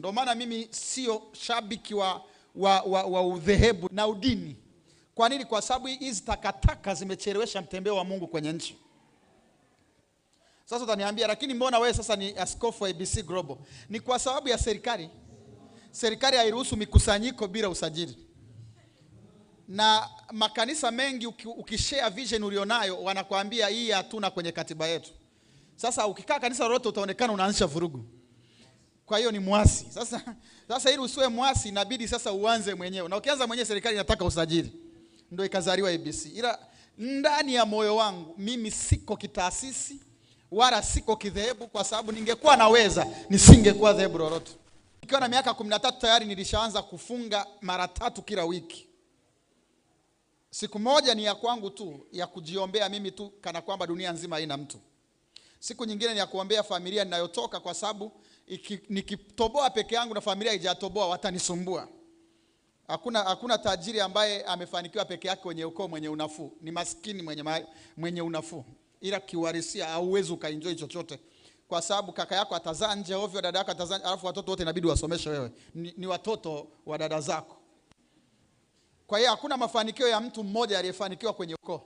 Ndio maana mimi sio shabiki wa udhehebu na udini. Kwa nini? Kwa sababu hizi takataka zimechelewesha mtembeo wa Mungu kwenye nchi. Sasa utaniambia, lakini mbona wewe sasa ni askofu wa ABC Global? Ni kwa sababu ya serikali. Serikali hairuhusu mikusanyiko bila usajili. Na makanisa mengi ukishare vision ulionayo wanakuambia hii hatuna kwenye katiba yetu. Sasa ukikaa kanisa lolote utaonekana unaanzisha vurugu. Kwa hiyo ni mwasi. Sasa ili usiwe mwasi inabidi sasa uanze mwenyewe. Na ukianza mwenyewe serikali inataka usajili. Ndio ikazaliwa ABC. Ila ndani ya moyo wangu mimi siko kitaasisi wala siko kidhehebu, kwa sababu ningekuwa naweza nisingekuwa dhehebu lolote. Nikiwa na miaka 13 tayari nilishaanza kufunga mara 3 kila wiki. Siku moja ni ya kwangu tu, ya kujiombea mimi tu kana kwamba dunia nzima haina mtu. Siku nyingine ni ya kuombea familia ninayotoka, kwa sababu nikitoboa peke yangu na familia haijatoboa watanisumbua. Hakuna tajiri ambaye amefanikiwa peke yake kwenye ukoo mwenye unafuu. Ni maskini mwenye unafuu. Ila kiuhalisia hauwezi ukaenjoy chochote, kwa sababu kaka yako atazaa nje ovyo, dada yako atazaa, alafu watoto wote inabidi wasomeshe wewe. Ni watoto wa dada zako. Kwa hiyo hakuna mafanikio ya mtu mmoja aliyefanikiwa kwenye ukoo.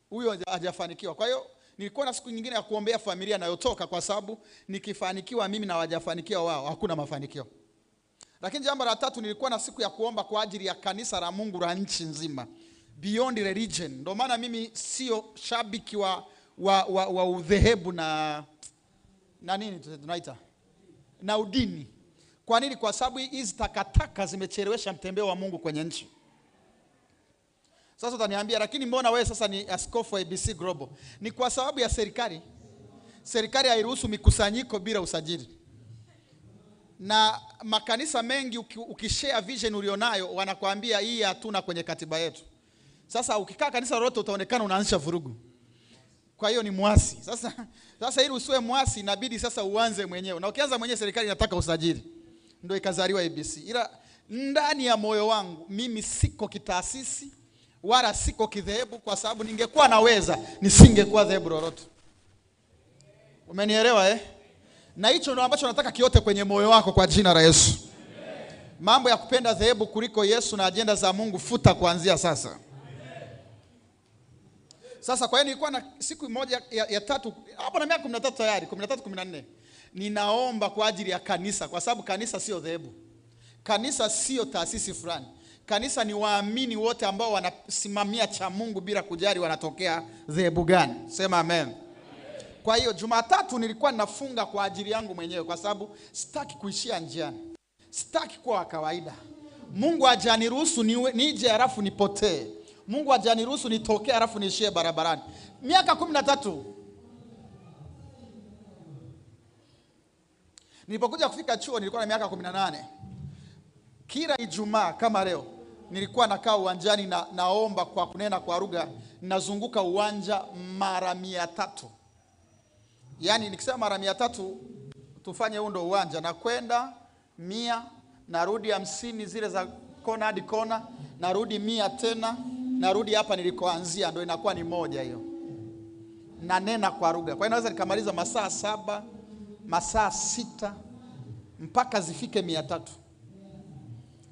Huyo hajafanikiwa. Kwa hiyo nilikuwa na siku nyingine ya kuombea familia nayotoka, kwa sababu nikifanikiwa mimi na hawajafanikiwa wao hakuna mafanikio. Lakini jambo la tatu, nilikuwa na siku ya kuomba kwa ajili ya kanisa la Mungu la nchi nzima. Beyond religion. Ndio maana mimi sio shabiki wa udhehebu na nini tunaita? Na udini. Kwa nini? Kwa sababu hizi takataka zimechelewesha mtembeo wa Mungu kwenye nchi. Sasa utaniambia, lakini mbona wewe sasa ni askofu wa ABC Global? Ni kwa sababu ya serikali. Serikali hairuhusu mikusanyiko bila usajili. Na makanisa mengi ukishare vision ulionayo wanakuambia hii hatuna kwenye katiba yetu. Sasa ukikaa kanisa lolote utaonekana unaanzisha vurugu. Kwa hiyo ni mwasi. Sasa ili usiwe mwasi inabidi sasa uanze mwenyewe. Na ukianza mwenyewe serikali inataka usajili. Ndio ikazaliwa ABC. Ila ndani ya moyo wangu mimi siko kitaasisi wala siko kidhehebu, kwa sababu ningekuwa naweza nisingekuwa dhehebu lolote. Umenielewa Na hicho ndio ambacho nataka kiote kwenye moyo wako kwa jina la Yesu. Mambo ya kupenda dhehebu kuliko Yesu na ajenda za Mungu futa kuanzia sasa. Sasa kwa hiyo nilikuwa na siku moja ya tatu, hapo na miaka 13 tayari, 13 14. Ninaomba kwa ajili ya kanisa, kwa sababu kanisa sio dhehebu. Kanisa sio taasisi fulani. Kanisa ni waamini wote ambao wanasimamia cha Mungu bila kujali wanatokea dhehebu gani. Sema amen. Kwa hiyo Jumatatu nilikuwa nafunga kwa ajili yangu mwenyewe, kwa sababu sitaki kuishia njiani. Sitaki kuwa kawaida. Mungu hajaniruhusu nije halafu nipotee. Mungu hajaniruhusu nitokee halafu niishie barabarani. Miaka 13. Nilipokuja kufika chuo nilikuwa na miaka 18. Kila Ijumaa kama leo nilikuwa nakaa uwanjani naomba kwa kunena kwa lugha, nazunguka uwanja mara 300. Yaani nikisema mara 300 tufanye huo ndio uwanja, na kwenda 100, narudi 50 zile za kona hadi kona, narudi 100 tena, narudi hapa nilikoanzia, ndio inakuwa ni 1 hiyo. Na nena kwa lugha. Kwa hiyo naweza nikamaliza masaa 7, masaa 6 mpaka zifike 300.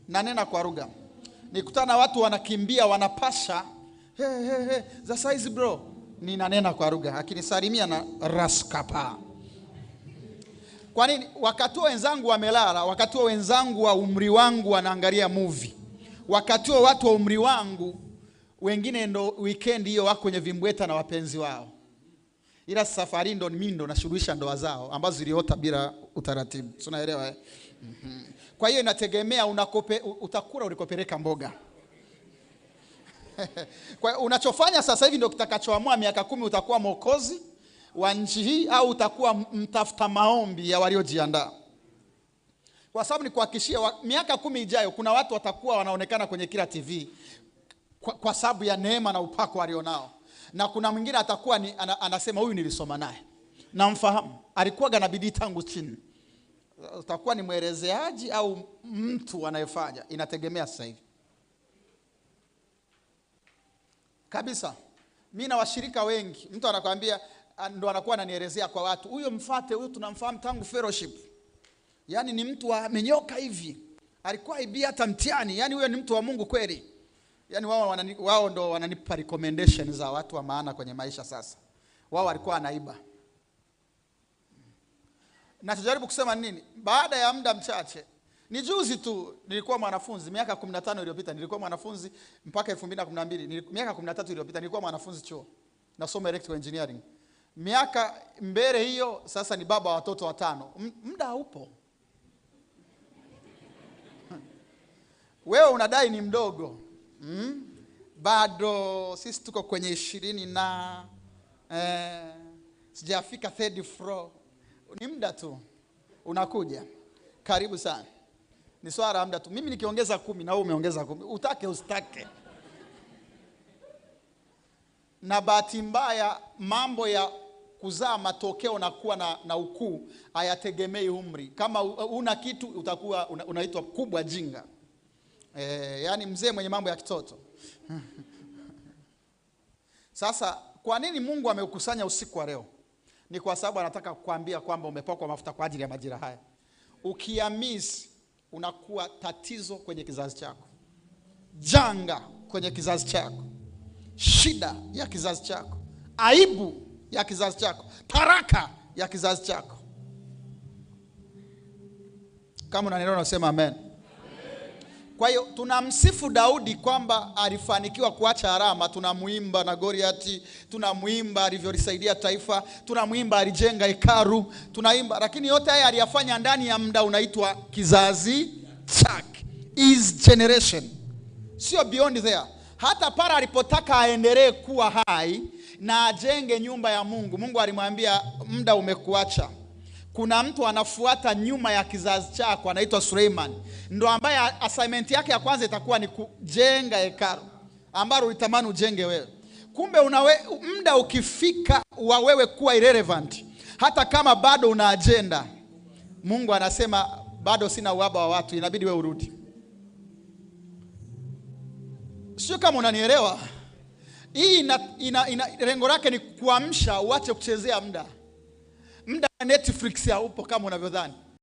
Na nena kwa lugha. Nikutana watu wanakimbia wanapasha, he za size bro, ninanena kwa lugha, akinisalimia na raskapa. Kwa nini? Wakati wenzangu wamelala, wakati wenzangu wa umri wangu wanaangalia movie, wakati watu wa umri wangu wengine ndo weekend hiyo wako kwenye vimbweta na wapenzi wao. Ila safari ndo mimi ndo nashughusha ndoa zao ambazo ziliota bila utaratibu. Unaelewa Kwa hiyo inategemea utakula ulikopeleka mboga. Kwa hiyo unachofanya sasa hivi ndio kitakachoamua miaka 10 utakuwa mwokozi wa nchi hii au utakuwa mtafuta maombi ya waliojiandaa. Kwa sababu nikuhakikishia miaka 10 ijayo kuna watu watakuwa wanaonekana kwenye kila TV kwa sababu ya neema na upako walionao. Na kuna mwingine atakuwa anasema huyu nilisoma naye, namfahamu, alikuwa na bidii tangu chini. Utakuwa ni mwelezeaji au mtu anayefanya, inategemea sasa hivi. Kabisa. Mimi na washirika wengi, mtu anakuambia ndo anakuwa ananielezea kwa watu, huyo mfate, huyo tunamfahamu tangu fellowship. Yaani ni mtu amenyoka hivi. Alikuwa ibia hata mtihani. Yaani huyo ni mtu wa Mungu kweli. Yaani wao ndo wananipa recommendation za watu wa maana kwenye maisha sasa. Wao walikuwa anaiba. Nachojaribu kusema nini? Baada ya muda mchache, ni juzi tu nilikuwa mwanafunzi, miaka 15 iliyopita nilikuwa mwanafunzi mpaka 2012, miaka 13 iliyopita nilikuwa mwanafunzi chuo. Nasoma electrical engineering. Miaka mbele hiyo sasa ni baba wa watoto 5. Muda haupo. Wewe unadai ni mdogo. Bado sisi tuko kwenye 20 na sijafika 3rd floor. Ni muda tu. Unakuja. Karibu sana. Ni swala la muda tu. Mimi nikiongeza 10 na wewe umeongeza 10. Utake usitake. Na bahati mbaya mambo ya kuzaa matokeo na kuwa na ukuu hayategemei umri. Kama una kitu utakuwa unaitwa kubwa jinga. Yaani mzee mwenye mambo ya kitoto. Sasa kwa nini Mungu ameukusanya usiku wa leo? Ni kwa sababu anataka kukuambia kwamba umepakwa mafuta kwa ajili ya majira haya. Ukiamiss unakuwa tatizo kwenye kizazi chako. Janga kwenye kizazi chako. Shida ya kizazi chako. Aibu ya kizazi chako. Taraka ya kizazi chako. Kama unanielewa unasema amen. Kwa hiyo tunamsifu Daudi kwamba alifanikiwa kuacha alama, tunamuimba na Goliati, tunamuimba alivyolisaidia taifa, tunamuimba alijenga hekalu, tunaimba, lakini yote haya aliyafanya ndani ya muda unaitwa kizazi chake. His generation. Sio beyond there. Hata para alipotaka aendelee kuwa hai na ajenge nyumba ya Mungu, Mungu alimwambia muda umekuacha. Kuna mtu anafuata nyuma ya kizazi chako anaitwa Suleiman. Ndo ambaye assignment yake ya kwanza itakuwa ni kujenga hekalu ambalo ulitamani ujenge wewe. Kumbe muda ukifika wa wewe kuwa irrelevant, hata kama bado una agenda, Mungu anasema bado sina uhaba wa watu, inabidi wewe urudi. Sio kama unanielewa. Hii lengo lake ni kuamsha uache kuchezea muda. Muda Netflix haupo kama unavyodhani.